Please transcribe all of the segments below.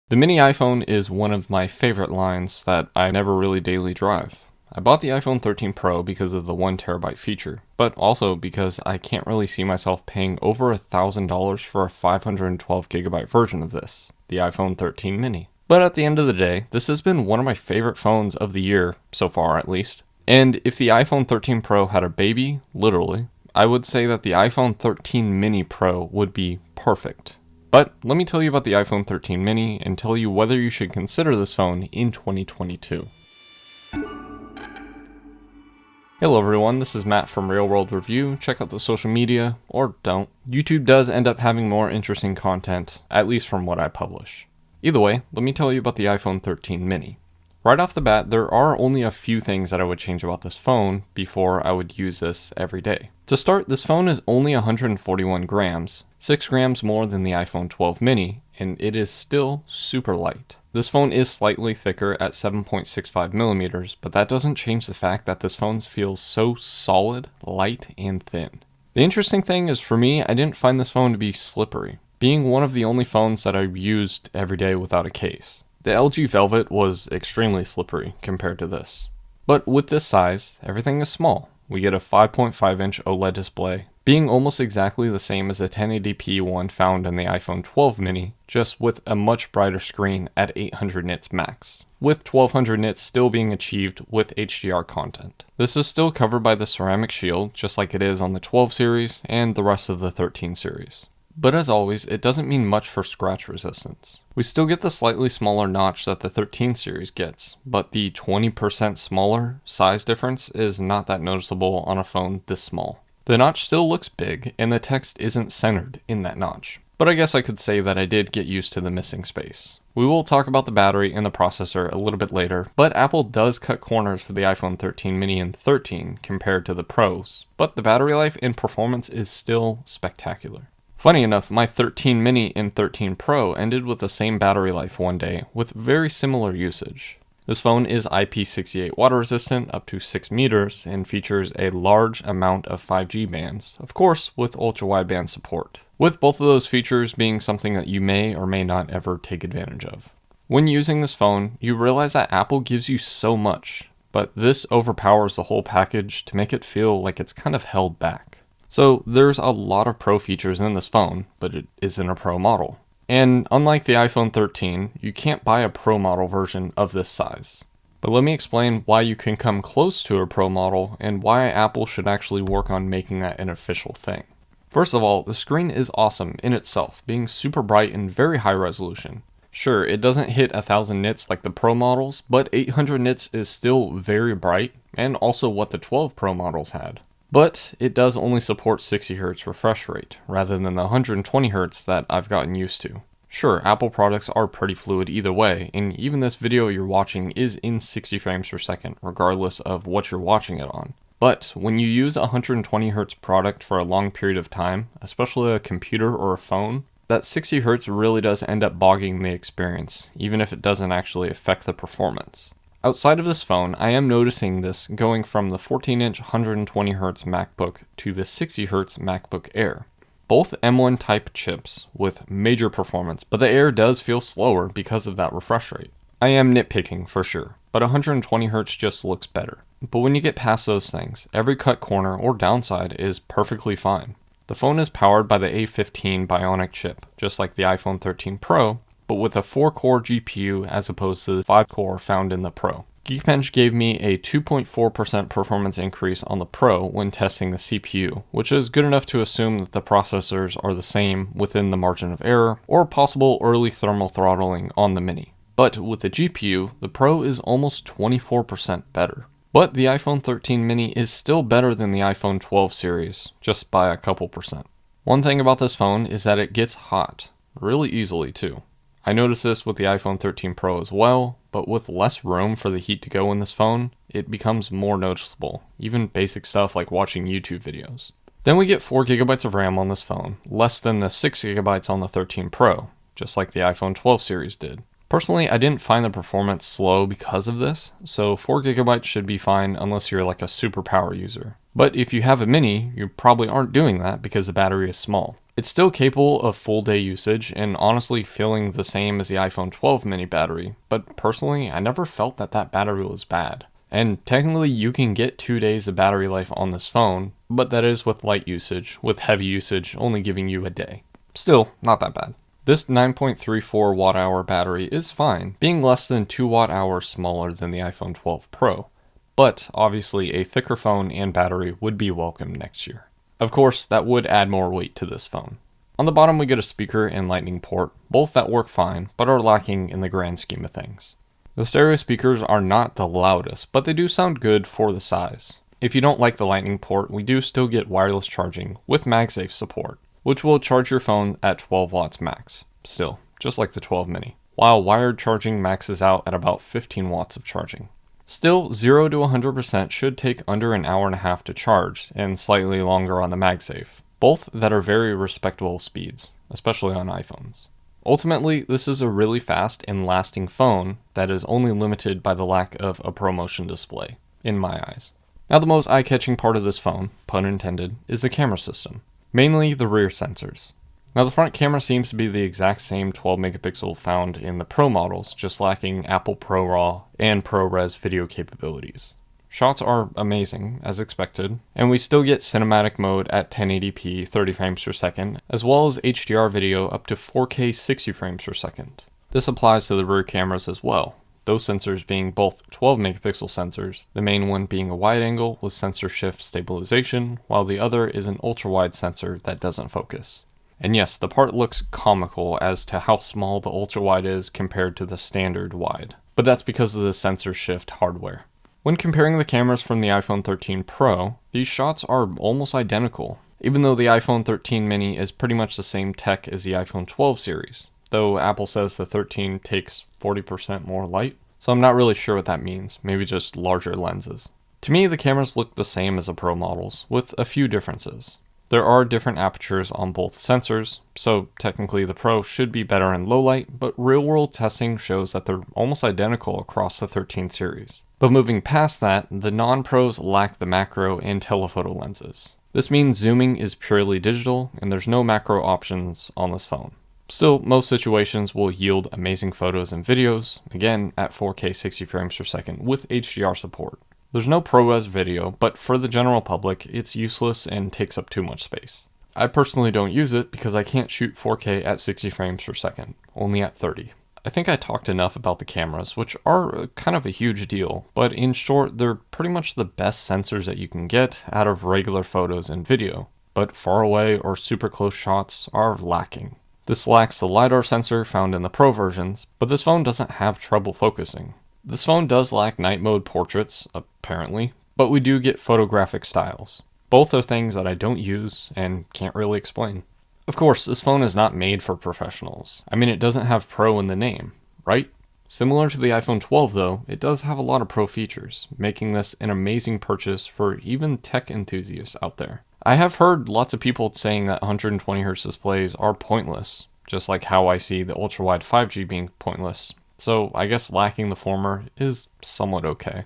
The mini iPhone is one of my favorite lines that I never really daily drive. I bought the iPhone 13 Pro because of the 1TB feature, but also because I can't really see myself paying over $1,000 for a 512GB version of this, the iPhone 13 mini. But at the end of the day, this has been one of my favorite phones of the year, so far at least. And if the iPhone 13 Pro had a baby, literally, I would say that the iPhone 13 mini Pro would be perfect. But let me tell you about the iPhone 13 mini and tell you whether you should consider this phone in 2022. Hello everyone, this is Matt from Real World Review. Check out the social media, or don't. YouTube does end up having more interesting content, at least from what I publish. Either way, let me tell you about the iPhone 13 mini. Right off the bat, there are only a few things that I would change about this phone before I would use this every day. To start, this phone is only 141 grams, 6 grams more than the iPhone 12 mini, and it is still super light. This phone is slightly thicker at 7.65 millimeters, but that doesn't change the fact that this phone feels so solid, light, and thin. The interesting thing is, for me, I didn't find this phone to be slippery, being one of the only phones that I used every day without a case. The LG Velvet was extremely slippery compared to this. But with this size, everything is small. We get a 5.5-inch OLED display, being almost exactly the same as the 1080p one found in the iPhone 12 mini, just with a much brighter screen at 800 nits max, with 1200 nits still being achieved with HDR content. This is still covered by the ceramic shield, just like it is on the 12 series and the rest of the 13 series. But as always, it doesn't mean much for scratch resistance. We still get the slightly smaller notch that the 13 series gets, but the 20% smaller size difference is not that noticeable on a phone this small. The notch still looks big, and the text isn't centered in that notch. But I guess I could say that I did get used to the missing space. We will talk about the battery and the processor a little bit later, but Apple does cut corners for the iPhone 13 mini and 13 compared to the Pros, but the battery life and performance is still spectacular. Funny enough, my 13 mini and 13 Pro ended with the same battery life one day with very similar usage. This phone is IP68 water resistant up to 6 meters and features a large amount of 5G bands, of course with ultra-wideband support, with both of those features being something that you may or may not ever take advantage of. When using this phone, you realize that Apple gives you so much, but this overpowers the whole package to make it feel like it's kind of held back. So there's a lot of Pro features in this phone, but it isn't a Pro model. And unlike the iPhone 13, you can't buy a Pro model version of this size. But let me explain why you can come close to a Pro model and why Apple should actually work on making that an official thing. First of all, the screen is awesome in itself, being super bright and very high resolution. Sure, it doesn't hit 1000 nits like the Pro models, but 800 nits is still very bright, and also what the 12 Pro models had. But it does only support 60Hz refresh rate, rather than the 120Hz that I've gotten used to. Sure, Apple products are pretty fluid either way, and even this video you're watching is in 60 frames per second, regardless of what you're watching it on. But when you use a 120Hz product for a long period of time, especially a computer or a phone, that 60Hz really does end up bogging the experience, even if it doesn't actually affect the performance. Outside of this phone, I am noticing this going from the 14-inch 120Hz MacBook to the 60Hz MacBook Air. Both M1 type chips with major performance, but the Air does feel slower because of that refresh rate. I am nitpicking for sure, but 120Hz just looks better. But when you get past those things, every cut corner or downside is perfectly fine. The phone is powered by the A15 Bionic chip, just like the iPhone 13 Pro, but with a 4-core GPU as opposed to the 5-core found in the Pro. Geekbench gave me a 2.4% performance increase on the Pro when testing the CPU, which is good enough to assume that the processors are the same within the margin of error, or possible early thermal throttling on the Mini. But with the GPU, the Pro is almost 24% better. But the iPhone 13 mini is still better than the iPhone 12 series, just by a couple percent. One thing about this phone is that it gets hot, really easily too. I noticed this with the iPhone 13 Pro as well, but with less room for the heat to go in this phone, it becomes more noticeable, even basic stuff like watching YouTube videos. Then we get 4GB of RAM on this phone, less than the 6GB on the 13 Pro, just like the iPhone 12 series did. Personally, I didn't find the performance slow because of this, so 4GB should be fine unless you're like a super power user. But if you have a mini, you probably aren't doing that because the battery is small. It's still capable of full day usage and honestly feeling the same as the iPhone 12 mini battery, but personally, I never felt that battery was bad. And technically you can get 2 days of battery life on this phone, but that is with light usage, with heavy usage only giving you a day. Still, not that bad. This 9.34 watt hour battery is fine, being less than 2 watt hours smaller than the iPhone 12 Pro, but obviously a thicker phone and battery would be welcome next year. Of course, that would add more weight to this phone. On the bottom we get a speaker and lightning port, both that work fine, but are lacking in the grand scheme of things. The stereo speakers are not the loudest, but they do sound good for the size. If you don't like the lightning port, we do still get wireless charging with MagSafe support, which will charge your phone at 12 watts max, still, just like the 12 mini, while wired charging maxes out at about 15 watts of charging. Still, 0 to 100% should take under an hour and a half to charge, and slightly longer on the MagSafe, both that are very respectable speeds, especially on iPhones. Ultimately, this is a really fast and lasting phone that is only limited by the lack of a ProMotion display, in my eyes. Now the most eye-catching part of this phone, pun intended, is the camera system, mainly the rear sensors. Now the front camera seems to be the exact same 12 megapixel found in the Pro models, just lacking Apple ProRAW and ProRes video capabilities. Shots are amazing, as expected, and we still get cinematic mode at 1080p 30 frames per second, as well as HDR video up to 4K 60 frames per second. This applies to the rear cameras as well, those sensors being both 12 megapixel sensors, the main one being a wide angle with sensor shift stabilization, while the other is an ultra-wide sensor that doesn't focus. And yes, the part looks comical as to how small the ultra-wide is compared to the standard wide, but that's because of the sensor shift hardware. When comparing the cameras from the iPhone 13 Pro, these shots are almost identical, even though the iPhone 13 mini is pretty much the same tech as the iPhone 12 series, though Apple says the 13 takes 40% more light, so I'm not really sure what that means, maybe just larger lenses. To me, the cameras look the same as the Pro models, with a few differences. There are different apertures on both sensors, so technically the Pro should be better in low light, but real-world testing shows that they're almost identical across the 13 series. But moving past that, the non-Pros lack the macro and telephoto lenses. This means zooming is purely digital, and there's no macro options on this phone. Still, most situations will yield amazing photos and videos, again at 4K 60 frames per second with HDR support. There's no ProRes video, but for the general public, it's useless and takes up too much space. I personally don't use it because I can't shoot 4K at 60 frames per second, only at 30. I think I talked enough about the cameras, which are kind of a huge deal, but in short, they're pretty much the best sensors that you can get out of regular photos and video, but far away or super close shots are lacking. This lacks the LiDAR sensor found in the Pro versions, but this phone doesn't have trouble focusing. This phone does lack night mode portraits, apparently, but we do get photographic styles. Both are things that I don't use and can't really explain. Of course, this phone is not made for professionals. I mean, it doesn't have Pro in the name, right? Similar to the iPhone 12 though, it does have a lot of Pro features, making this an amazing purchase for even tech enthusiasts out there. I have heard lots of people saying that 120Hz displays are pointless, just like how I see the ultra-wide 5G being pointless. So I guess lacking the former is somewhat okay.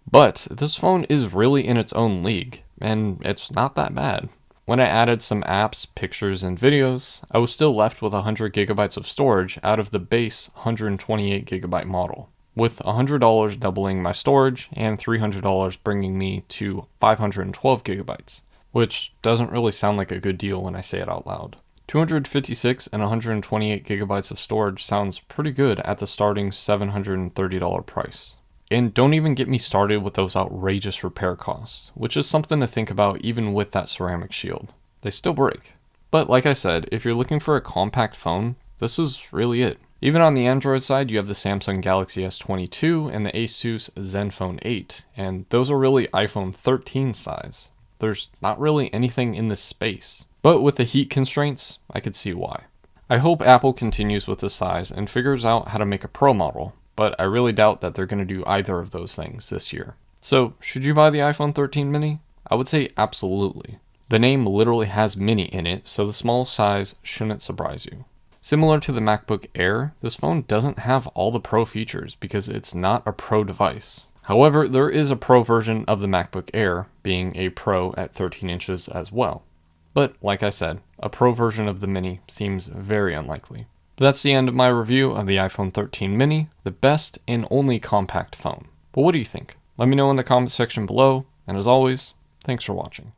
But this phone is really in its own league, and it's not that bad. When I added some apps, pictures, and videos, I was still left with 100 gigabytes of storage out of the base 128 gigabyte model, with $100 doubling my storage and $300 bringing me to 512 gigabytes, which doesn't really sound like a good deal when I say it out loud. 256 and 128 gigabytes of storage sounds pretty good at the starting $730 price. And don't even get me started with those outrageous repair costs, which is something to think about even with that ceramic shield. They still break. But like I said, if you're looking for a compact phone, this is really it. Even on the Android side, you have the Samsung Galaxy S22 and the Asus Zenfone 8, and those are really iPhone 13 size. There's not really anything in this space. But with the heat constraints, I could see why. I hope Apple continues with this size and figures out how to make a Pro model, but I really doubt that they're going to do either of those things this year. So, should you buy the iPhone 13 mini? I would say absolutely. The name literally has mini in it, so the small size shouldn't surprise you. Similar to the MacBook Air, this phone doesn't have all the Pro features because it's not a Pro device. However, there is a Pro version of the MacBook Air, being a Pro at 13 inches as well. But like I said, a Pro version of the Mini seems very unlikely. That's the end of my review of the iPhone 13 mini, the best and only compact phone. But what do you think? Let me know in the comment section below, and as always, thanks for watching.